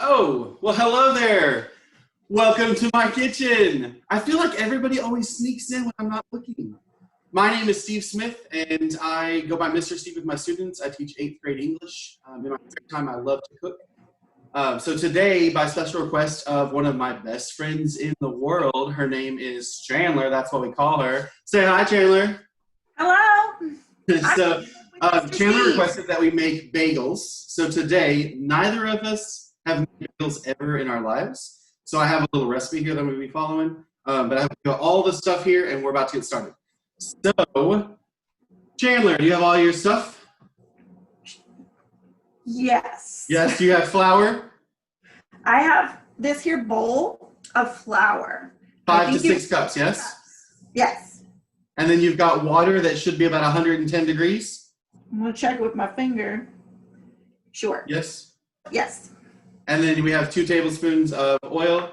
Oh, well, hello there. Welcome to my kitchen. I feel like everybody always sneaks in when I'm not looking. My name is Steve Smith, and I go by Mr. Steve with my students. I teach 8th grade English. In my free time, I love to cook. So today, by special request of one of my best friends in the world, her name is Chandler. That's what we call her. Say hi, Chandler. Hello. So Chandler requested that we make bagels. So today, neither of us have made bagels ever in our lives. So I have a little recipe here that we'll be following. But I have got all the stuff here, and we're about to get started. So, Chandler, do you have all your stuff? Yes. Yes. Do you have flour? I have this here bowl of flour. 5 to 6 cups, yes? Yes. And then you've got water that should be about 110 degrees? I'm going to check with my finger. Sure. Yes? Yes. And then we have 2 tablespoons of oil.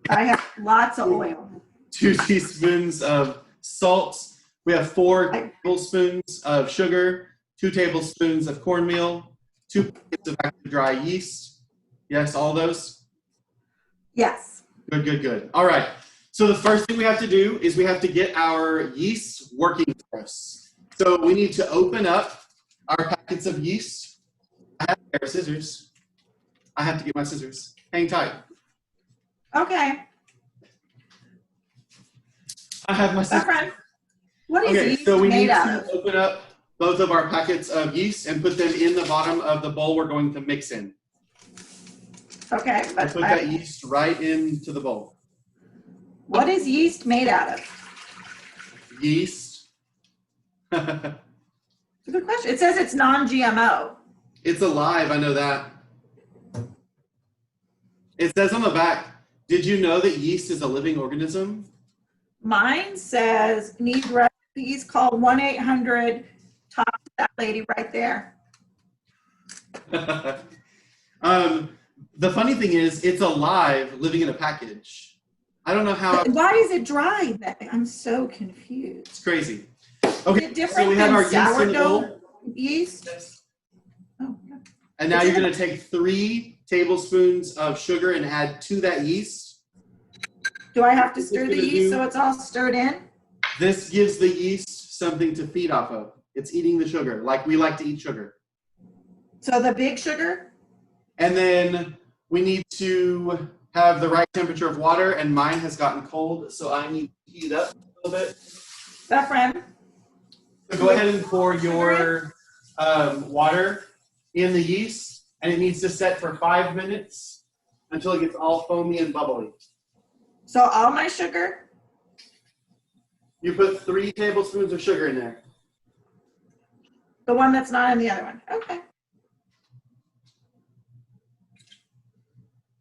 I have lots of oil. 2 teaspoons of salt. We have 4 tablespoons of sugar, 2 tablespoons of cornmeal, 2 packets of active dry yeast. Yes, all those? Yes. Good, good, good. All right. So the first thing we have to do is we have to get our yeast working for us. So we need to open up our packets of yeast. I have a pair of scissors. I have to get my scissors. Hang tight. Okay. I have my scissors. Friend, what is yeast so we made need out of? to open up both of our packets of yeast and put them in the bottom of the bowl we're going to mix in. Okay. But put that yeast right into the bowl. What is yeast made out of? Yeast. It's a good question. It says it's non-GMO. It's alive, I know that. It says on the back, did you know that yeast is a living organism? Mine says need recipes, call 1-800, talk to that lady right there. The funny thing is, it's alive, living in a package. I don't know how. Why is it dry then? I'm so confused. It's crazy. Okay, so we have our yeast in the bowl. Yeast? Yes. Oh, yeah. And now you're going to take 3 tablespoons of sugar and add to that yeast. Do I have to stir the yeast so it's all stirred in? This gives the yeast something to feed off of. It's eating the sugar, like we like to eat sugar. So the big sugar? And then we need to have the right temperature of water, and mine has gotten cold, so I need to heat it up a little bit. That friend? So go ahead and pour your water in the yeast, and it needs to set for 5 minutes until it gets all foamy and bubbly. So all my sugar? You put 3 tablespoons of sugar in there. The one that's not in the other one. Okay.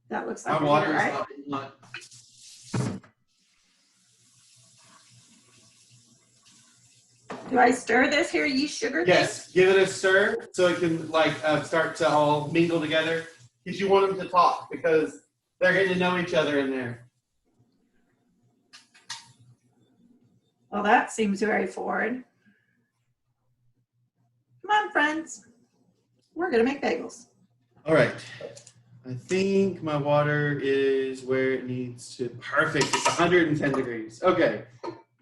That looks like my water right? is not. Do I stir this here yeast sugar thing? Yes, give it a stir so it can start to all mingle together. Because you want them to talk, because they're getting to know each other in there. Well, that seems very forward. Come on, friends. We're going to make bagels. All right. I think my water is where it needs to. Perfect. It's 110 degrees. Okay.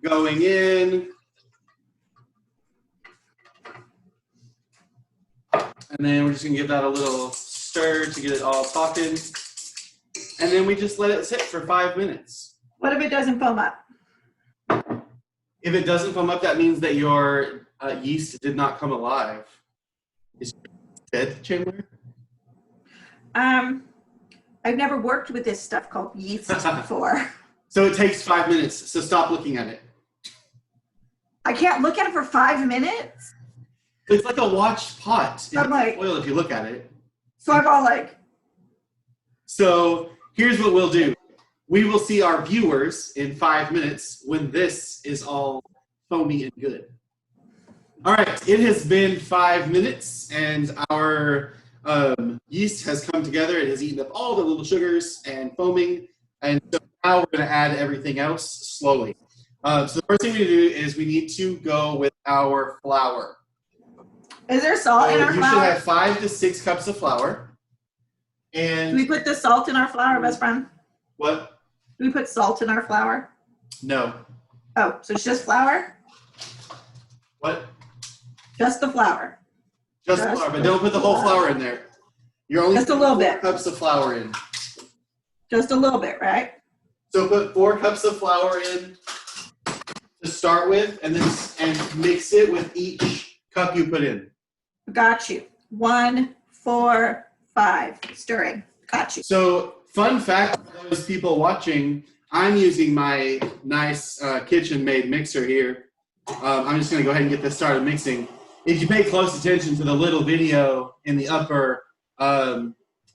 Going in. And then we're just going to give that a little stir to get it all talking. And then we just let it sit for 5 minutes. What if it doesn't foam up? If it doesn't foam up, that means that your yeast did not come alive. Is it dead, Chandler? I've never worked with this stuff called yeast before. So it takes 5 minutes, so stop looking at it. I can't look at it for 5 minutes? It's like a watched pot. I'm like, oil if you look at it. So I'm all like. So here's what we'll do. We will see our viewers in 5 minutes when this is all foamy and good. All right, it has been 5 minutes, and our yeast has come together. It has eaten up all the little sugars and foaming, and so now we're going to add everything else slowly. So the first thing we do is we need to go with our flour. Is there salt in our flour? You should have 5 to 6 cups of flour. Do And we put the salt in our flour, best friend? what? Do we put salt in our flour? No. Oh, so it's just flour? What? Just the flour. Just flour, but don't put the whole flour in there. You're only Just a putting little 4 bit. cups of flour in. Just a little bit, right? So put 4 cups of flour in to start with, and mix it with each cup you put in. Got you. 1, 4, 5. Stirring. Got you. So, fun fact for those people watching, I'm using my nice kitchen-made mixer here. I'm just going to go ahead and get this started mixing. If you pay close attention to the little video in the upper, I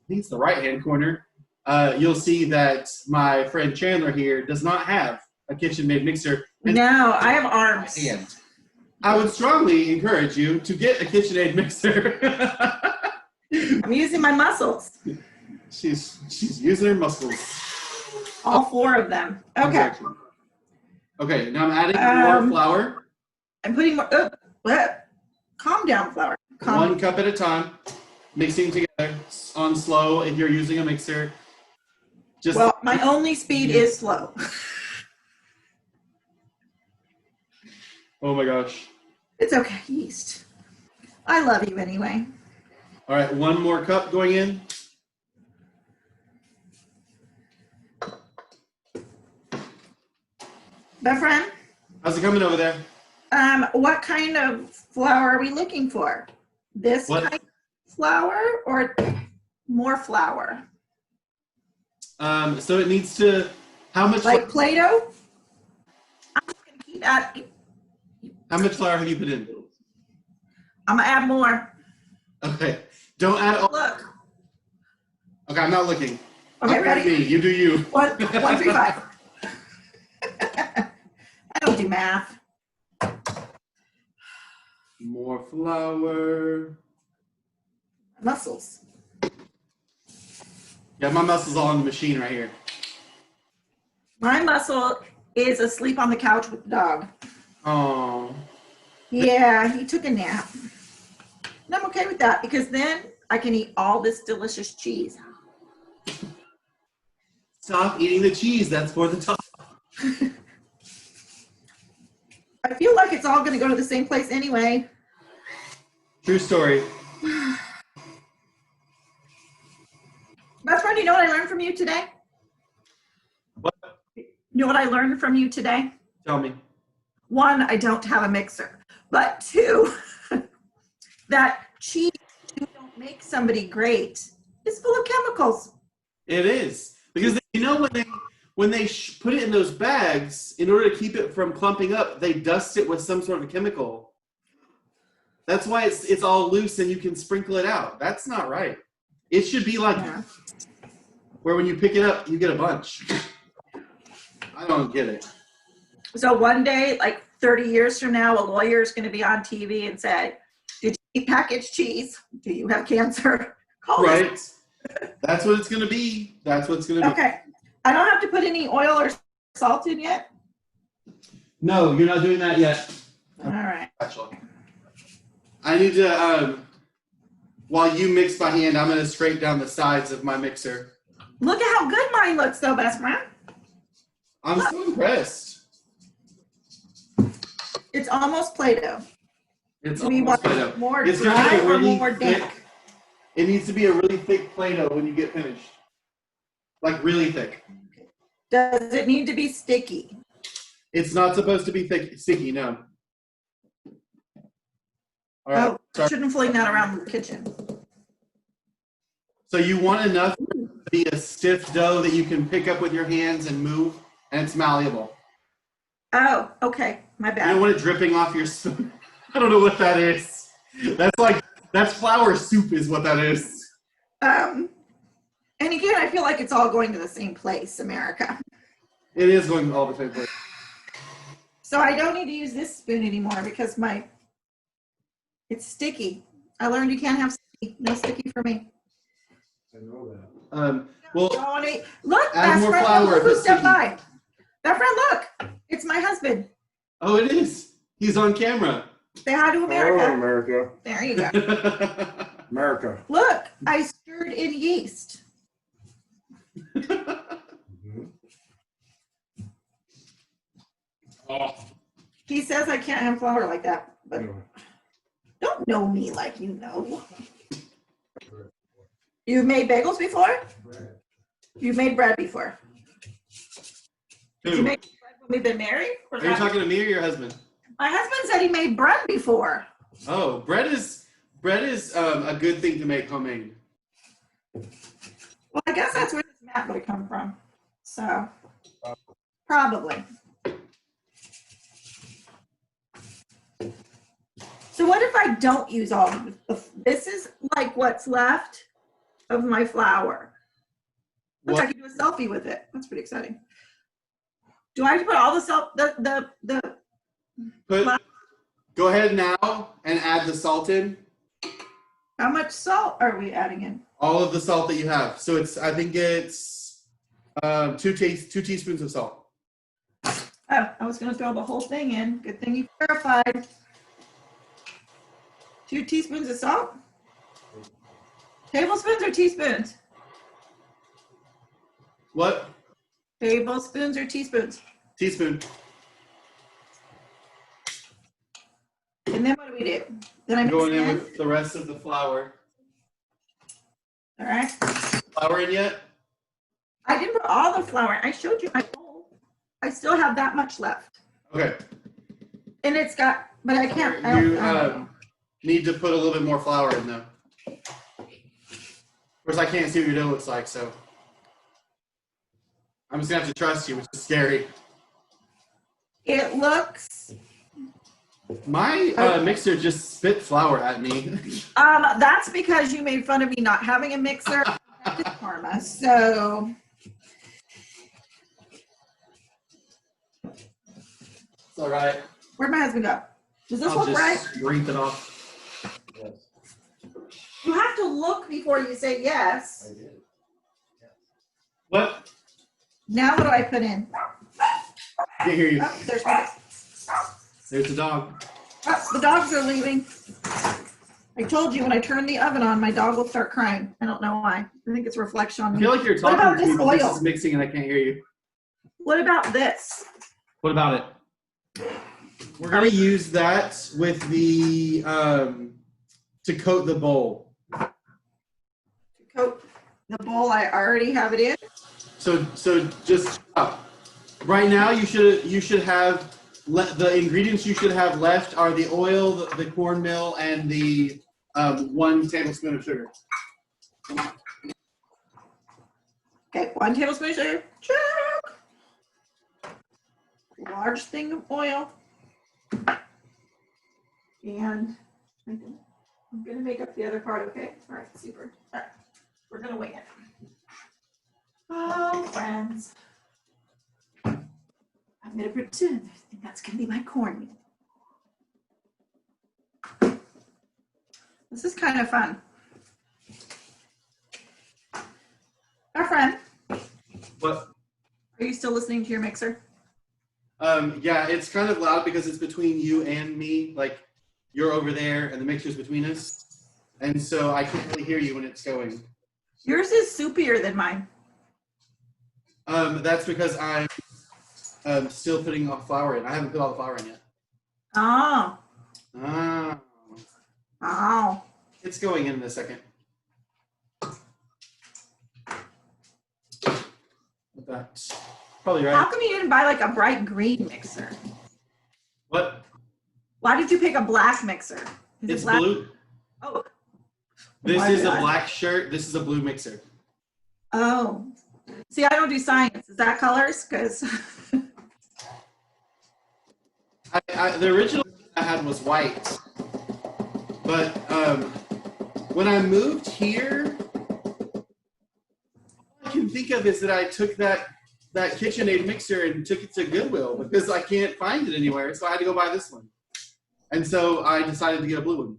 think it's the right-hand corner, you'll see that my friend Chandler here does not have a kitchen-made mixer. No, I have arms. And I would strongly encourage you to get a KitchenAid mixer. I'm using my muscles. She's using her muscles. All 4 of them. Okay. Okay, now I'm adding more flour. I'm putting more. Calm down, flour. Calm. 1 cup at a time, mixing together on slow if you're using a mixer. Just Well, my only speed is slow. Oh my gosh. It's okay, yeast. I love you anyway. All right, 1 more cup going in. Best friend, How's it coming over there? what kind of flour are we looking for? This What? kind of flour or more flour? So it needs to, how much Like Play-Doh? I'm just gonna keep how much flour have you put in? I'm gonna add more. Okay. Don't add all. Look. Okay, I'm not looking. Okay, Look at ready? me. You do you. 1, 3, 5. I don't do math. More flour. Muscles. Yeah, my muscle's all on the machine right here. My muscle is asleep on the couch with the dog. Oh. Yeah, he took a nap. And I'm okay with that because then I can eat all this delicious cheese. Stop eating the cheese. That's for the top. I feel like it's all going to go to the same place anyway. True story. Best friend, you know what I learned from you today? What? You know what I learned from you today? Tell me. 1, I don't have a mixer. But 2, that cheese you don't make somebody great is full of chemicals. It is. Because you know when they put it in those bags, in order to keep it from clumping up, they dust it with some sort of chemical. That's why it's all loose and you can sprinkle it out. That's not right. It should be like where when you pick it up, you get a bunch. I don't get it. So one day, like 30 years from now, a lawyer is going to be on TV and say, "Did you eat packaged cheese? Do you have cancer?" Call Right. us. That's what it's going to be. That's what it's going to be. Okay. I don't have to put any oil or salt in yet? No, you're not doing that yet. All right. Actually. I need to, while you mix by hand, I'm going to scrape down the sides of my mixer. Look at how good mine looks, though, best friend. I'm so impressed. It's almost Play-Doh. It's Do we almost want Play-Doh. more It's gonna dry be or really more thick. damp? It needs to be a really thick Play-Doh when you get finished. Like really thick. Does it need to be sticky? It's not supposed to be thick, sticky, no. All right. Oh, I shouldn't fling that around the kitchen. So you want enough to be a stiff dough that you can pick up with your hands and move, and it's malleable. Oh, okay. My You bad. don't want it dripping off your spoon. I don't know what that is. That's flour soup is what that is. And again, I feel like it's all going to the same place, America. It is going all the same place. So I don't need to use this spoon anymore because it's sticky. I learned you can't have sticky. No sticky for me. I know that. Well, Look, add best more friend, flour look if who it's stepped sticky. by. Best friend, look. It's my husband. oh, it is. He's on camera. Say hi to Hello, America. America. There you go. America. Look, I stirred in yeast. Mhm. Oh. He says I can't have flour like that, but Anyway, don't know me like you know. bread. You've made bagels before? Bread. You've made bread before. Did you Who? make bread when we've been married? Are you talking to me or your husband? My husband said he made bread before. Oh, bread is a good thing to make homemade. Well, I guess that's where this mat would have come from. So, probably. So what if I don't use all of this is like what's left of my flour. Look, I What? can do a selfie with it. That's pretty exciting. Do I have to put all the salt, Go ahead now and add the salt in. how much salt are we adding in? All of the salt that you have. So I think it's 2 teaspoons of salt. Oh, I was going to throw the whole thing in. Good thing you clarified. 2 teaspoons of salt? Tablespoons or teaspoons? What? Tablespoons or teaspoons? Teaspoon. And then what do we do? Then I mix Going it in in? with the rest of the flour. All right. Flour in yet? I didn't put all the flour. I showed you my bowl. I still have that much left. Okay. And it's got, but I can't. You need to put a little bit more flour in though. Of course, I can't see what your dough looks like, so I'm just gonna have to trust you, which is scary. It looks. My mixer just spit flour at me. That's because you made fun of me not having a mixer. Karma. So. It's all right. Where'd my husband go? Does this I'll look just right? rinse it off. Yes, You have to look before you say I yes. did. Yes. What? Now what do I put in? Can't hear you. Oh, there's my. There's the dog. Oh, the dogs are leaving. I told you when I turn the oven on, my dog will start crying. I don't know why. I think it's a reflection on I me. feel like you're What about talking to me, this but this oil? is mixing and I can't hear you. What about this? What about it? We're gonna use that with the to coat the bowl. Coat the bowl I already have it in. So just right now you should have the ingredients you should have left are the oil, the cornmeal, and the 1 tablespoon of sugar. Okay, 1 tablespoon of sugar. Large thing of oil. And I'm gonna make up the other part, okay? All right, super. All right, we're gonna wing it. Oh, friends. I'm gonna pretend I think that's gonna be my cornmeal. This is kind of fun. Our friend, What? are you still listening to your mixer? Yeah, it's kind of loud because it's between you and me. Like you're over there and the mixer's between us, and so I can't really hear you when it's going. Yours is soupier than mine. That's because I'm still putting all the flour in. I haven't put all the flour in yet. Oh, Ah, oh. it's going in a second. That's probably How right. come you didn't buy like a bright green mixer? What? Why did you pick a black mixer? Is it It's black? blue. Oh. This Why is did a I? black shirt. This is a blue mixer. Oh. See, I don't do science. Is that colors? Because The original I had was white, but when I moved here, all I can think of is that I took that KitchenAid mixer and took it to Goodwill because I can't find it anywhere, so I had to go buy this one. And so I decided to get a blue one.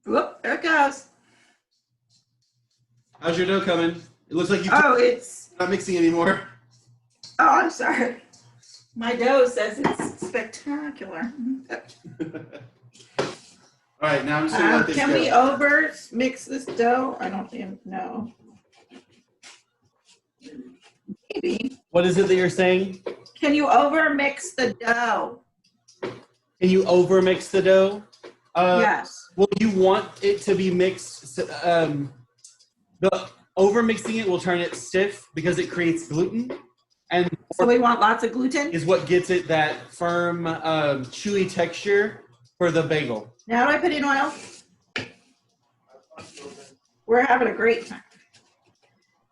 whoop, there it goes. How's your dough coming? It looks like you're Oh, it's. not mixing anymore. Oh, I'm sorry. My dough says it's spectacular. All right, now I'm just gonna let this Can go. we over mix this dough? I don't even know. Maybe. What is it that you're saying? Can you over mix the dough? Can you over mix the dough? Yes. Well, you want it to be mixed. The over mixing it will turn it stiff because it creates gluten, and So we want lots of gluten? is what gets it that firm, chewy texture for the bagel. Now do I put in oil? We're having a great time.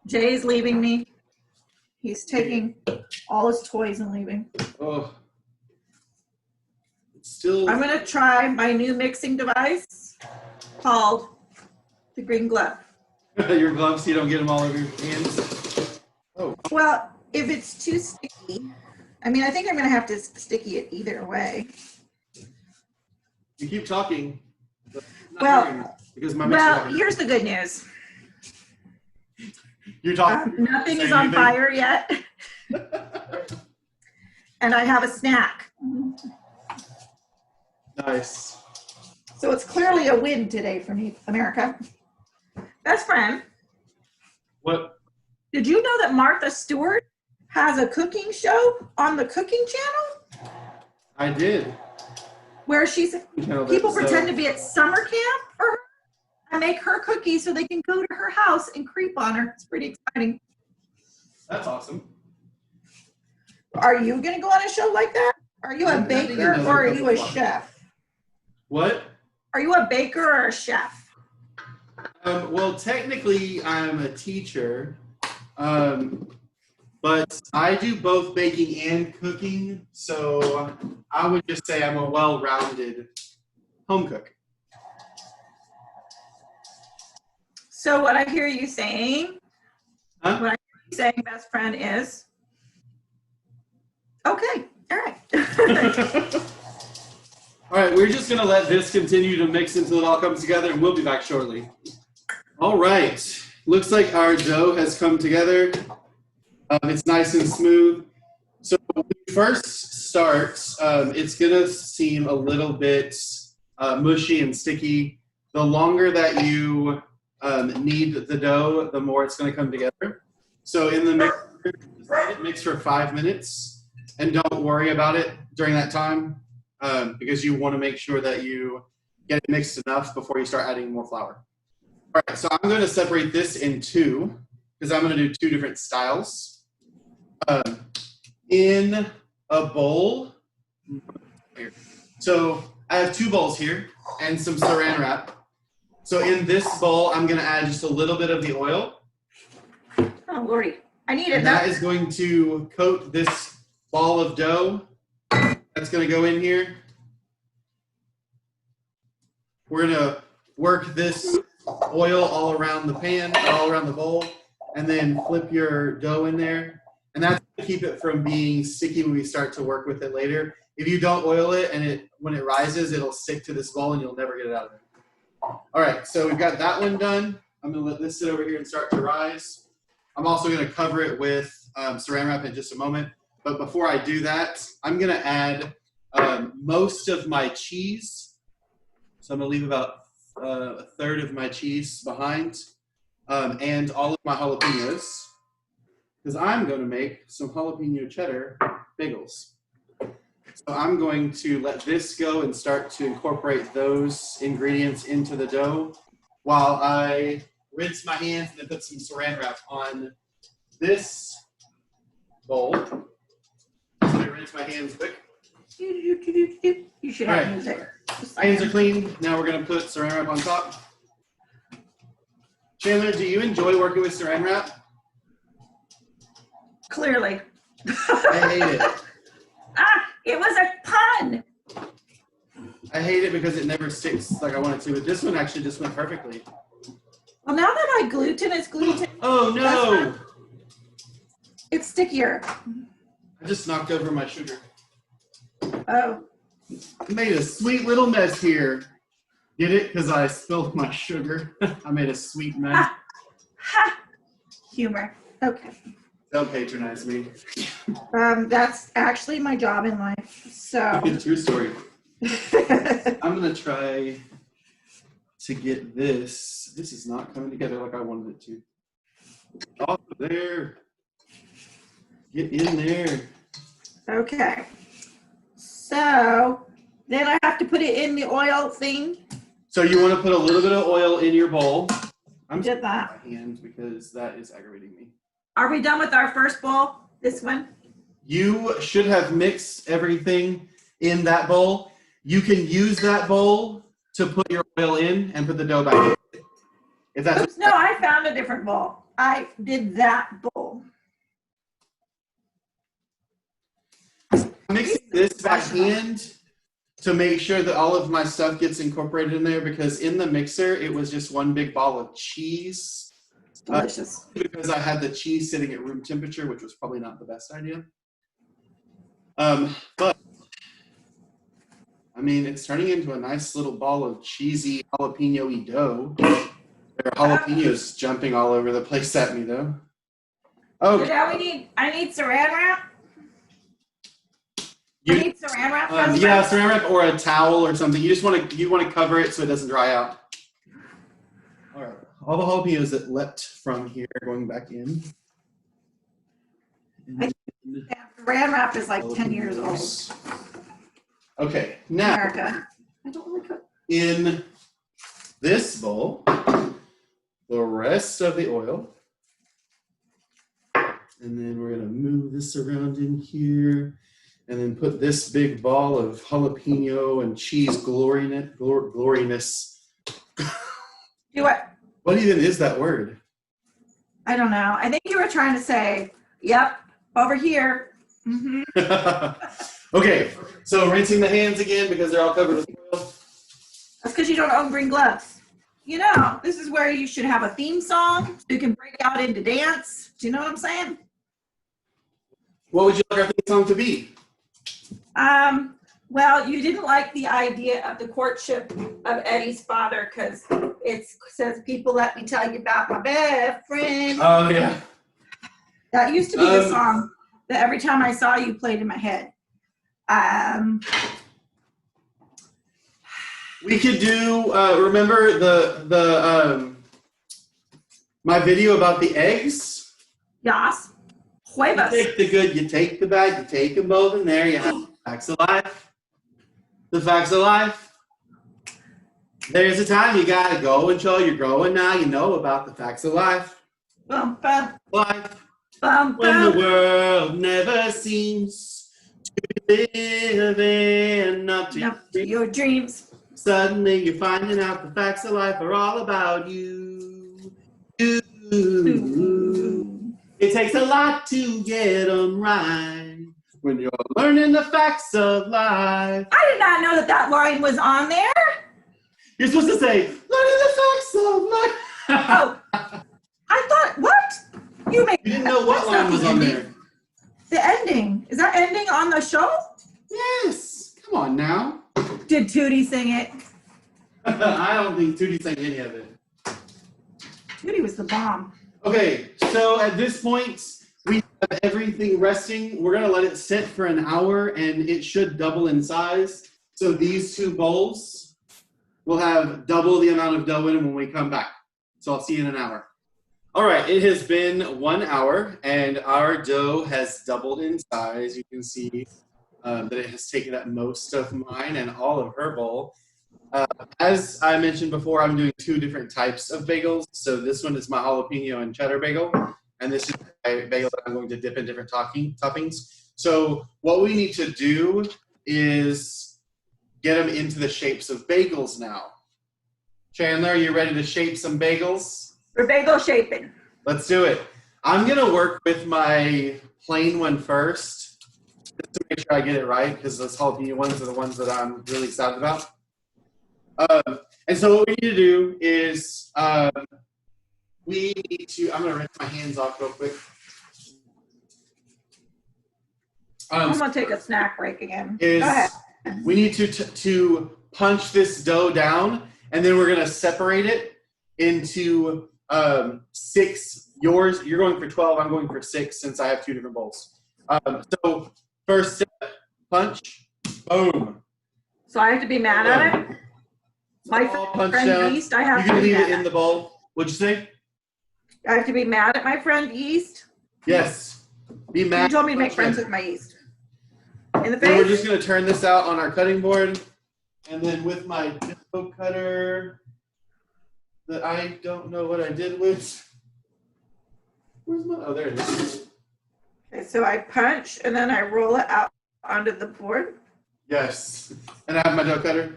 Jay's leaving me. He's taking all his toys and leaving. Oh, it's still. I'm going to try my new mixing device called the Green Glove. Your gloves so you don't get them all over your hands. Oh. Well, if it's too sticky, I mean, I think I'm going to have to sticky it either way. You keep talking. Well, because my here's the good news. You're talking. Nothing is on fire yet. And I have a snack. Nice. So it's clearly a win today for me, America. Best friend, What? did you know that Martha Stewart has a cooking show on the Cooking Channel? I did. Where she's people So- pretend to be at summer camp for her and make her cookies so they can go to her house and creep on her. It's pretty exciting. That's awesome. Are you going to go on a show like that? Are you a I'm thinking baker another or are you a couple of chef? What? Are you a baker or a chef? Well, technically, I'm a teacher, but I do both baking and cooking, so I would just say I'm a well-rounded home cook. So what I hear you saying, Huh? what I hear you saying, best friend, is, okay, all right. All right, we're just going to let this continue to mix until it all comes together, and we'll be back shortly. All right. Looks like our dough has come together. It's nice and smooth. So when we first start, it's going to seem a little bit mushy and sticky. The longer that you knead the dough, the more it's going to come together. So in the mixer, just let it mix for 5 minutes, and don't worry about it during that time because you want to make sure that you get it mixed enough before you start adding more flour. All right, so I'm going to separate this in two because I'm going to do two different styles. In a bowl, so I have two bowls here and some saran wrap. So in this bowl, I'm going to add just a little bit of the oil. Oh, Lordy, I need it. And that is going to coat this ball of dough. That's going to go in here. We're going to work this oil all around the pan, all around the bowl, and then flip your dough in there. And that's to keep it from being sticky when we start to work with it later. If you don't oil it and when it rises, it'll stick to this bowl and you'll never get it out of there. All right, so we've got that one done. I'm going to let this sit over here and start to rise. I'm also going to cover it with saran wrap in just a moment. But before I do that, I'm going to add most of my cheese. So I'm going to leave about a third of my cheese behind and all of my jalapenos because I'm going to make some jalapeno cheddar bagels. So I'm going to let this go and start to incorporate those ingredients into the dough while I rinse my hands and then put some saran wrap on this bowl. So I rinse my hands quick. You should have music. Hands are clean. Now we're going to put saran wrap on top. Chandler, do you enjoy working with saran wrap? Clearly. I hate it. It was a pun. I hate it because it never sticks like I want it to. But this one actually just went perfectly. Well, now that my gluten is gluten, Oh no! it's stickier. I just knocked over my sugar. Oh. I made a sweet little mess here. Get it? Because I spilled my sugar. I made a sweet mess. Ha. Humor. Okay. Don't patronize me. That's actually my job in life. So. True story. I'm going to try to get this. This is not coming together like I wanted it to. Off of there. Get in there. Okay. So then I have to put it in the oil thing. So you want to put a little bit of oil in your bowl. I'm Did that. my hand because that is aggravating me. Are we done with our first bowl? This one? You should have mixed everything in that bowl. You can use that bowl to put your oil in and put the dough back in. If that's Oops, no, I found a different bowl. I did that bowl. I'm mixing this by hand to make sure that all of my stuff gets incorporated in there, because in the mixer it was just one big ball of cheese. Delicious. Because I had the cheese sitting at room temperature, which was probably not the best idea. But I mean, it's turning into a nice little ball of cheesy jalapeno-y dough. There are jalapenos jumping all over the place at me, though. Oh, So now I need saran wrap. You- I need saran wrap. yeah, saran wrap or a towel or something. You want to cover it so it doesn't dry out. All right, all the jalapenos that leapt from here going back in. Saran wrap is like 10 years old. Okay, now America. I don't really cook. in this bowl, the rest of the oil. And then we're gonna move this around in here, and then put this big ball of jalapeno and cheese gloriness. Do what? What even is that word? I don't know. I think you were trying to say, yep, over here. Mm-hmm. Okay, so rinsing the hands again because they're all covered with oil. That's because you don't own green gloves. You know, this is where you should have a theme song so you can break out into dance. Do you know what I'm saying? What would you like our theme song to be? Well, you didn't like the idea of the courtship of Eddie's father because it says, people let me tell you about my best friend. Oh, yeah. That used to be the song that every time I saw you played in my head. We could do, remember my video about the eggs? Yas. You Huevos. take the good, you take the bad, you take them both in there, you have the facts of life. The facts of life. There's a time you gotta go and show you're growing now, you know about the facts of life. Bum, bum, Life. bum, When the bum. world never seems to be living up to Up to your dreams. suddenly you're finding out the facts of life are all about you. You. It takes a lot to get them right when you're learning the facts of life. I did not know that line was on there. You're supposed to say, learning the facts of life. Oh, I thought, what? You made You didn't know what that's line not was the on ending. there. The ending. Is that ending on the show? Yes. Come on now. Did Tootie sing it? I don't think Tootie sang any of it. Tootie was the bomb. Okay, so at this point, we have everything resting. We're going to let it sit for an hour, and it should double in size. So these two bowls will have double the amount of dough in them when we come back. So I'll see you in an hour. All right, it has been 1 hour, and our dough has doubled in size. You can see that it has taken up most of mine and all of her bowl. As I mentioned before, I'm doing 2 different types of bagels. So this one is my jalapeno and cheddar bagel, and this is a bagel that I'm going to dip in different toppings. So what we need to do is get them into the shapes of bagels now. Chandler, are you ready to shape some bagels? For bagel shaping. Let's do it. I'm going to work with my plain one first, just to make sure I get it right, because those jalapeno ones are the ones that I'm really excited about. And so what we need to do is I'm going to rinse my hands off real quick. I'm going to take a snack break again. Is Go ahead. we need to punch this dough down, and then we're going to separate it into 6. You're going for 12, I'm going for 6 since I have 2 different bowls. So first step, punch, boom. So I have to be mad at it? My all punched friend down. Yeast, I have You to can be leave it mad in the bowl. What'd you say? at. I have to be mad at my friend Yeast. Yes. Be mad. You told me to make punch friends him. with my yeast. In the So we're face? just going to turn this out on our cutting board. And then with my dough cutter that I don't know what I did with. Where's my, oh, there it is. Okay, so I punch and then I roll it out onto the board. Yes. And I have my dough cutter.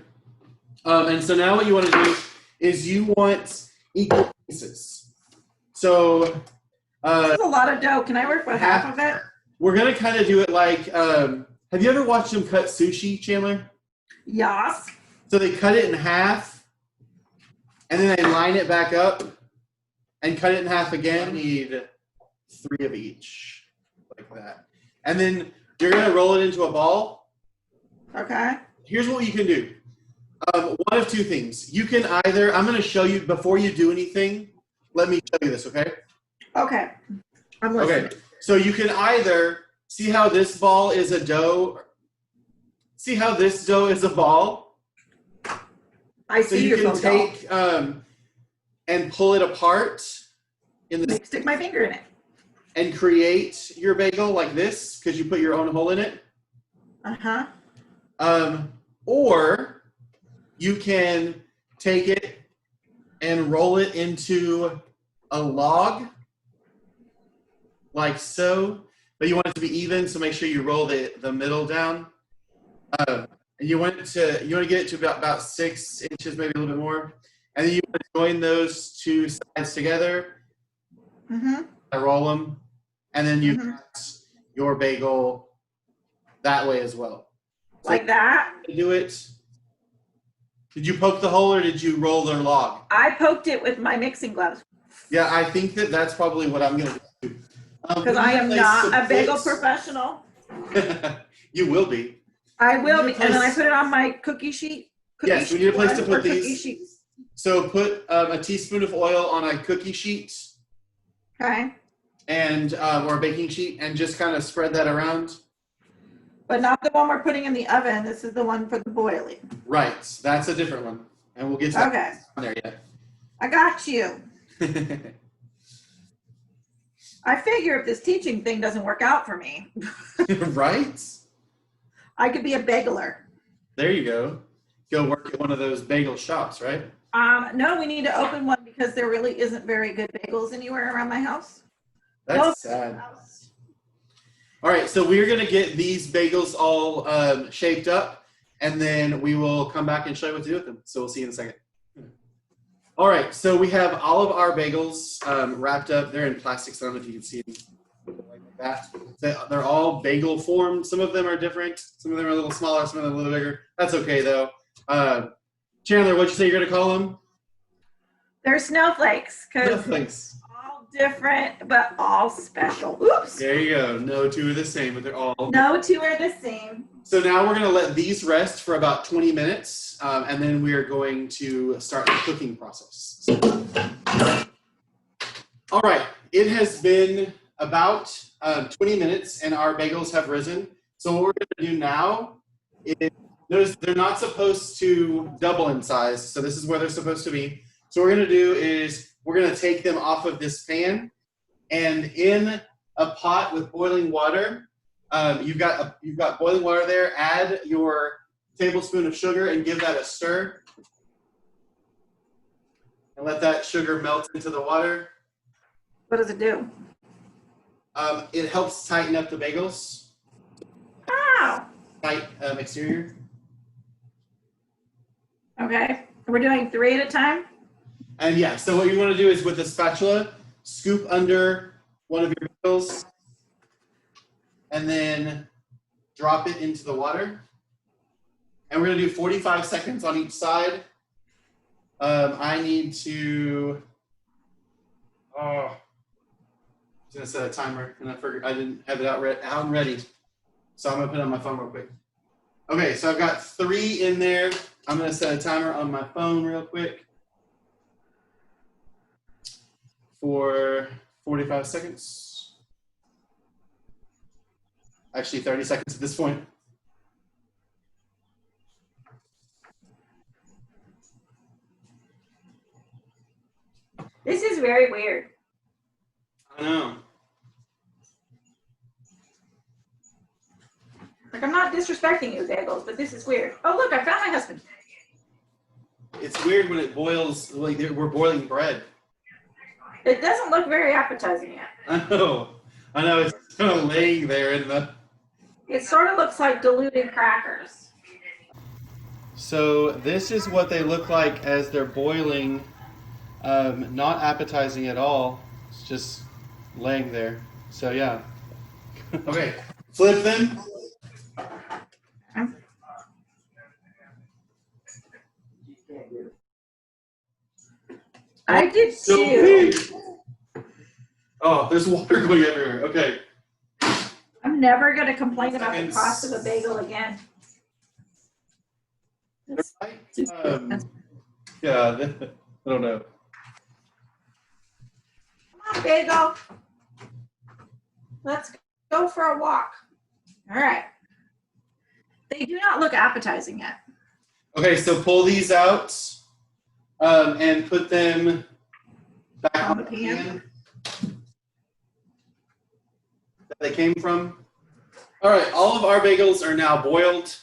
And so now what you want to do is you want equal pieces. So This is a lot of dough. Can I work with half of it? we're going to kind of do it like, have you ever watched them cut sushi, Chandler? Yes. So they cut it in half, and then they line it back up and cut it in half again. You need 3 of each, like that. And then you're going to roll it into a ball. Okay. Here's what you can do. One of 2 things. You can either, I'm going to show you, before you do anything, let me show you this, okay? Okay. I'm listening. Okay. So you can either, see how this ball is a dough? See how this dough is a ball? I So see you your can phone take and pull it apart in the Stick my finger in it. and create your bagel like this because you put your own hole in it. Uh-huh. Or you can take it and roll it into a log like so, but you want it to be even, so make sure you roll the middle down. And you want to get it to about 6 inches, maybe a little bit more, and then you want to join those 2 sides together. Mm-hmm. Roll them, and then you cut your bagel that way as well. So Like that? do it. Did you poke the hole or did you roll the log? I poked it with my mixing gloves. Yeah, I think that's probably what I'm going to do. Because I am not a bagel professional. You will be. I will need be. a And then I place- put it on my cookie sheet. Yes, we need a place to put cookie these. sheets. So put a teaspoon of oil on a cookie sheet Okay. and or a baking sheet, and just kind of spread that around. But not the one we're putting in the oven. This is the one for the boiling. Right, that's a different one, and we'll get to that Okay. on there yet. I got you. I figure if this teaching thing doesn't work out for me, Right? I could be a bageler. There you go. Go work at one of those bagel shops, right? No, we need to open one because there really isn't very good bagels anywhere around my house. That's sad. All right, so we're going to get these bagels all shaped up, and then we will come back and show you what to do with them. So we'll see you in a second. All right, so we have all of our bagels wrapped up. They're in plastic, so I don't know if you can see them like that. They're all bagel formed. Some of them are different. Some of them are a little smaller, some of them are a little bigger. That's okay, though. Chandler, what'd you say you're going to call them? They're snowflakes because Snowflakes. all different, but all special. Oops. There you go. No 2 are the same, but they're all. No 2 are the same. So now we're going to let these rest for about 20 minutes, and then we are going to start the cooking process. All right, it has been about 20 minutes, and our bagels have risen. So what we're going to do now is, notice they're not supposed to double in size, so this is where they're supposed to be. So what we're going to do is we're going to take them off of this pan, and in a pot with boiling water, you've got boiling water there. Add your tablespoon of sugar and give that a stir. And let that sugar melt into the water. What does it do? It helps tighten up the bagels. Ow. Tight exterior. Okay. We're doing 3 at a time? And yeah, so what you want to do is with a spatula, scoop under one of your bagels and then drop it into the water. And we're going to do 45 seconds on each side. I need to, I was going to set a timer and I figured I didn't have it out and ready. So I'm going to put it on my phone real quick. Okay, so I've got 3 in there. I'm going to set a timer on my phone real quick for 45 seconds. Actually, 30 seconds at this point. This is very weird. I know. Like, I'm not disrespecting you, Bagels, but this is weird. Oh, look, I found my husband. It's weird when it boils, like we're boiling bread. It doesn't look very appetizing yet. I know. It's kind of laying there in the. It sort of looks like diluted crackers. So this is what they look like as they're boiling. Not appetizing at all. It's just laying there. So yeah. Okay. Flip them. I did So too. big. Oh, there's water going everywhere. Okay. I'm never going to complain about the Seconds. cost of a bagel again. Yeah, I don't know. Come on, Bagel. Let's go for a walk. All right. They do not look appetizing yet. Okay, so pull these out and put them back on the pan that they came from. All right, all of our bagels are now boiled.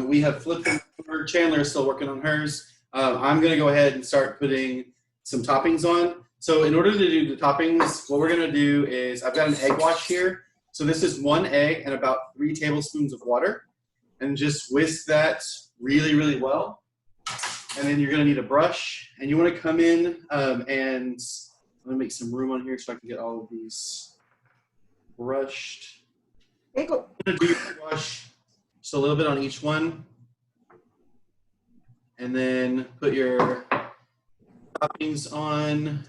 We have flipped them over. Chandler is still working on hers. I'm going to go ahead and start putting some toppings on. So in order to do the toppings, what we're going to do is I've got an egg wash here. So this is 1 egg and about 3 tablespoons of water. And just whisk that really, really well. And then you're going to need a brush. And you want to come in and let me make some room on here so I can get all of these brushed. Bagel. I'm going to do your wash just a little bit on each one. And then put your toppings on.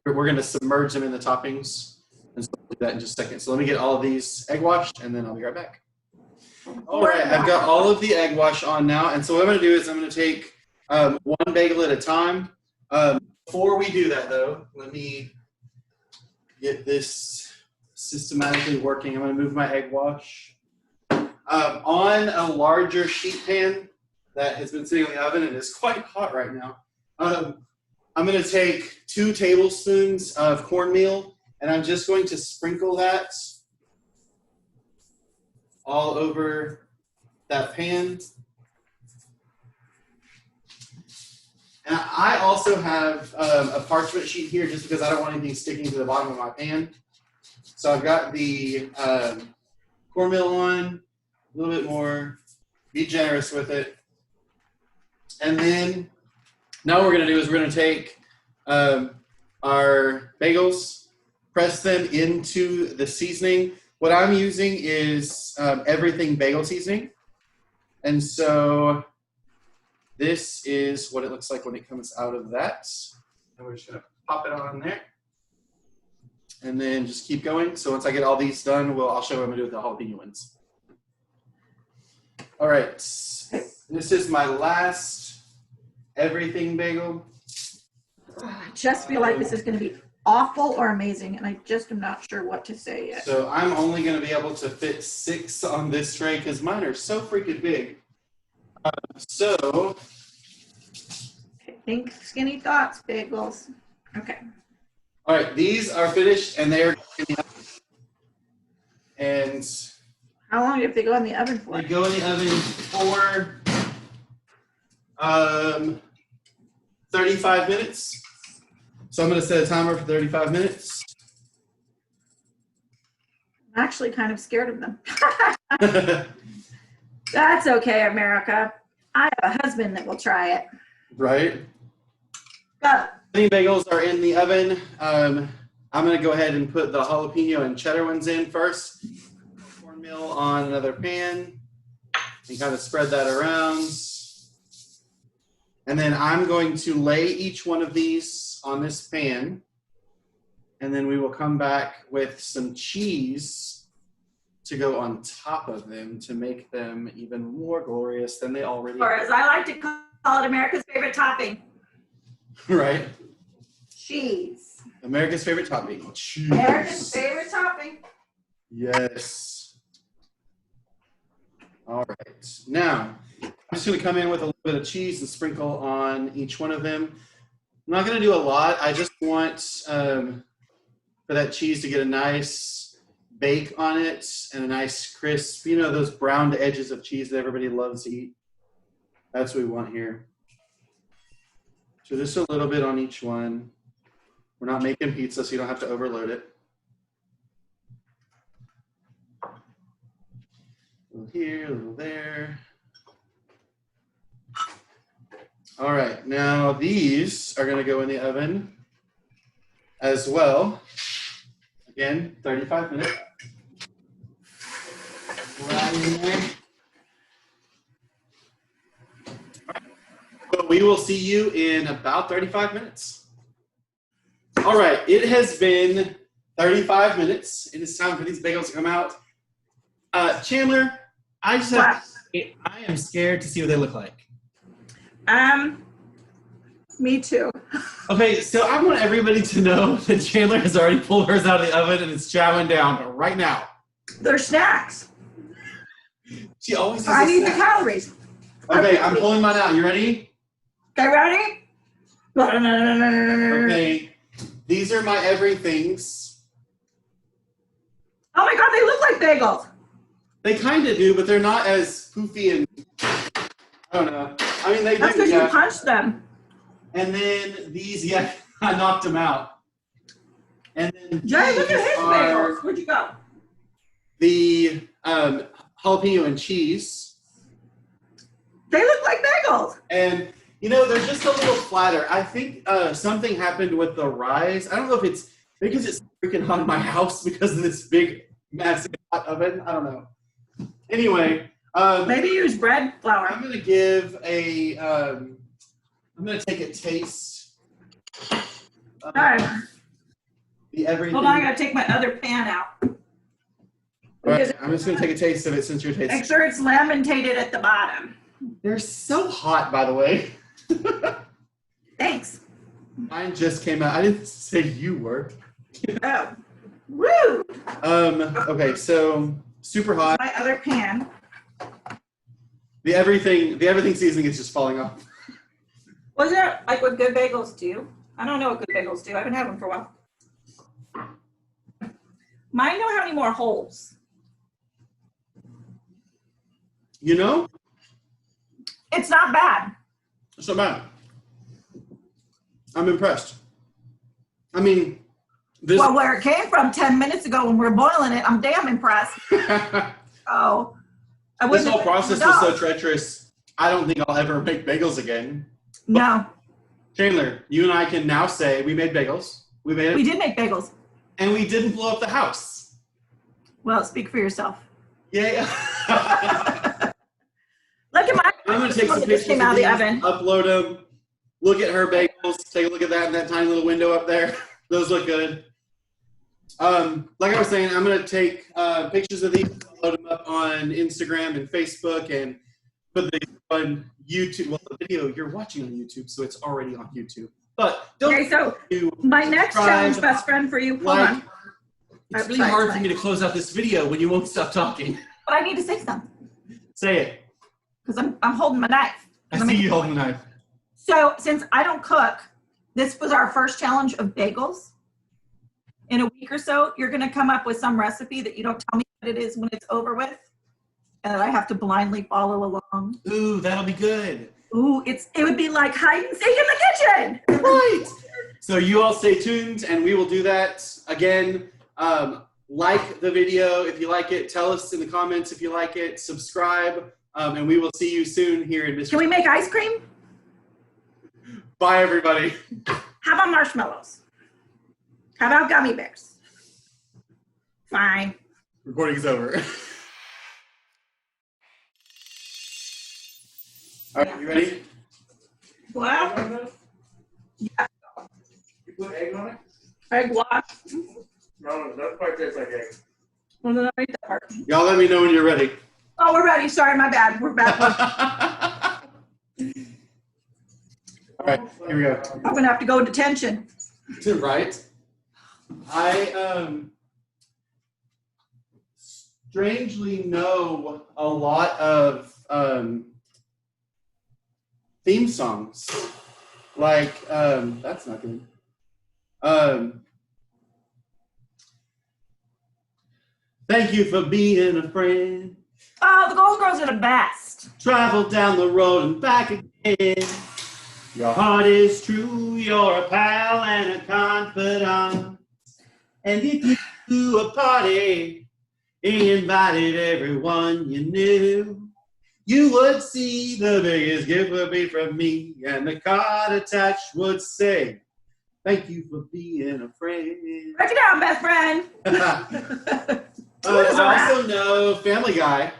We're going to submerge them in the toppings. And so we'll do that in just a second. So let me get all of these egg washed, and then I'll be right back. All right, I've got all of the egg wash on now. And so what I'm going to do is I'm going to take one bagel at a time. Before we do that, though, let me get this systematically working. I'm going to move my egg wash. On a larger sheet pan that has been sitting in the oven and is quite hot right now, I'm going to take 2 tablespoons of cornmeal, and I'm just going to sprinkle that all over that pan. And I also have a parchment sheet here just because I don't want anything sticking to the bottom of my pan. So I've got the cornmeal on, a little bit more. Be generous with it. And then now what we're going to do is we're going to take our bagels, press them into the seasoning. What I'm using is everything bagel seasoning. And so this is what it looks like when it comes out of that. And we're just going to pop it on there. And then just keep going. So once I get all these done, I'll show you what I'm going to do with the jalapeno ones. All right. This is my last everything bagel. I just feel like this is going to be awful or amazing, and I just am not sure what to say yet. So I'm only going to be able to fit 6 on this tray because mine are so freaking big. So Think skinny thoughts, Bagels. Okay. all right, these are finished and they're in the oven. And How long do they go in the oven for? they go in the oven for 35 minutes. So I'm going to set a timer for 35 minutes. I'm actually kind of scared of them. That's okay, America. I have a husband that will try it. Right? Go. Mini bagels are in the oven. I'm going to go ahead and put the jalapeno and cheddar ones in first. Cornmeal on another pan and kind of spread that around. And then I'm going to lay each one of these on this pan. And then we will come back with some cheese to go on top of them to make them even more glorious than they already Or are. as I like to call it, America's favorite topping, Right? cheese. America's favorite topping. Cheese. America's favorite topping. Yes. All right. Now, I'm just going to come in with a little bit of cheese and sprinkle on each one of them. I'm not going to do a lot. I just want for that cheese to get a nice bake on it and a nice crisp, you know, those browned edges of cheese that everybody loves to eat. That's what we want here. So just a little bit on each one. We're not making pizza, so you don't have to overload it. A little here, a little there. All right, now these are going to go in the oven as well. Again, 35 minutes. Right in there. So we will see you in about 35 minutes. All right, it has been 35 minutes. It is time for these bagels to come out. Chandler, I just have, I am scared to see what they look like. Me too. Okay, so I want everybody to know that Chandler has already pulled hers out of the oven and is chowing down right now. They're snacks. She always I need the snack. calories. Okay, I'm pulling mine out. You ready? Okay, ready? Okay. These are my everythings. Oh my God, they look like bagels. They kind of do, but they're not as poofy and I don't know. I mean, they That's do. because Yeah. you punched them. And then these, yeah, I knocked them out. And then Jay, look at these his are bagels. Where'd you go? the jalapeno and cheese. They look like bagels. And, you know, they're just a little flatter. I think something happened with the rise. I don't know if it's because it's freaking hot in my house because of this big, massive hot oven. I don't know. Anyway. Maybe use bread flour. I'm going to give a, I'm going to take a taste. All right. The everything. Hold on, I gotta take my other pan out. All right, I'm just going to take a taste of it since you're tasting. Make sure it's lemon-tated at the bottom. They're so hot, by the way. Thanks. Mine just came out. I didn't say you were. Oh, woo! Okay, so super hot. My other pan. The everything seasoning is just falling off. Wasn't it like what good bagels do? I don't know what good bagels do. I haven't had them for a while. Mine don't have any more holes. You know? It's not bad. It's not bad. I'm impressed. I mean, this. Well, where it came from 10 minutes ago when we were boiling it, I'm damn impressed. Oh, I This wouldn't whole have process been was so done. treacherous. I don't think I'll ever make bagels again. No, Chandler, you and I can now say we made bagels. We made it, we did make bagels. and we didn't blow up the house. Well, speak for yourself. Yeah. Look at my. I'm gonna take some This pictures came of out of these, the oven. upload them. Look at her bagels. Take a look at that in that tiny little window up there. Those look good. Like I was saying, I'm gonna take pictures of these, upload them up on Instagram and Facebook, and put them on YouTube. Well, the video you're watching on YouTube, so it's already on YouTube. But don't Okay, so do my next subscribe, challenge, best friend for you. Hold like. on. It's really Sorry, hard sorry. for me to close out this video when you won't stop talking. But I need to say something Say it. because I'm holding my knife. I see you holding the knife. So since I don't cook, this was our first challenge of bagels. In a week or so, you're going to come up with some recipe that you don't tell me what it is when it's over with, and I have to blindly follow along. Ooh, that'll be good. Ooh, it would be like hide and seek in the kitchen. Right. So you all stay tuned, and we will do that again. Like the video if you like it. Tell us in the comments if you like it. Subscribe, and we will see you soon here in Mr. Can we make ice cream? Bye, everybody. How about marshmallows? How about gummy bears? Fine. Recording is over. All right, you ready? Well, You put egg on it? egg wash. No, that part tastes like egg. Well, then I'll eat that part. Y'all let me know when you're ready. Oh, we're ready. Sorry, my bad. We're back. All right, here we go. I'm going to have to go to detention. Right? I strangely know a lot of theme songs. Like, that's not good. Thank you for being a friend. Oh, the Golden Girls are the best. Travel down the road and back again. Your heart is true, you're a pal and a confidant. And if you do a party, invited everyone you knew, you would see the biggest gift would be from me, and the card attached would say, thank you for being a friend. Break it down, best friend. I also know Family Guy.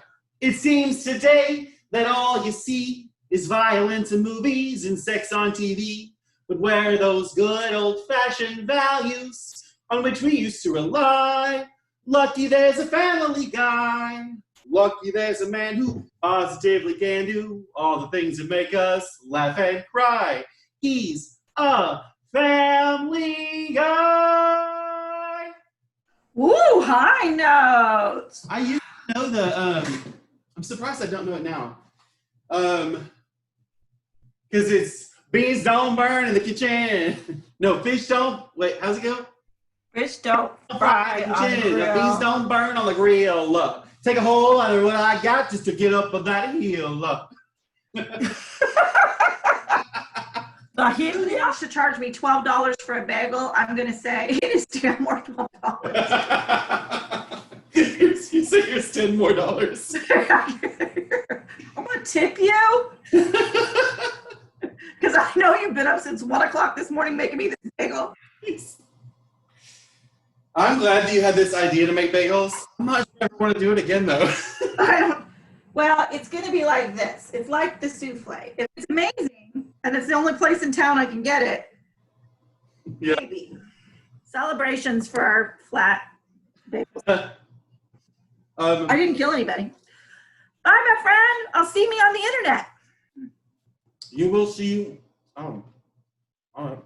It seems today that all you see is violence in movies and sex on TV. But where are those good old-fashioned values on which we used to rely? Lucky there's a Family Guy. Lucky there's a man who positively can do all the things that make us laugh and cry. He's a Family Guy. Woo, high notes. I used to know the, I'm surprised I don't know it now. Because it's beans don't burn in the kitchen. No, fish don't, wait, how's it go? Fish don't Fry in the kitchen. Beans don't burn on the grill. Take a hole out of what I got just to get up on that hill. The he wants to charge me $12 for a bagel. I'm going to say it is damn more $12. You say here's $10 more. I'm going to tip you. Because I know you've been up since 1 o'clock this morning making me this bagel. I'm glad that you had this idea to make bagels. I'm not sure I ever want to do it again, though. Well, it's going to be like this. It's like the souffle. If it's amazing, and it's the only place in town I can get it, Yeah. maybe. Celebrations for our flat bagels. I didn't kill anybody. Bye, my friend. I'll see me on the internet. You will see. Oh, all right.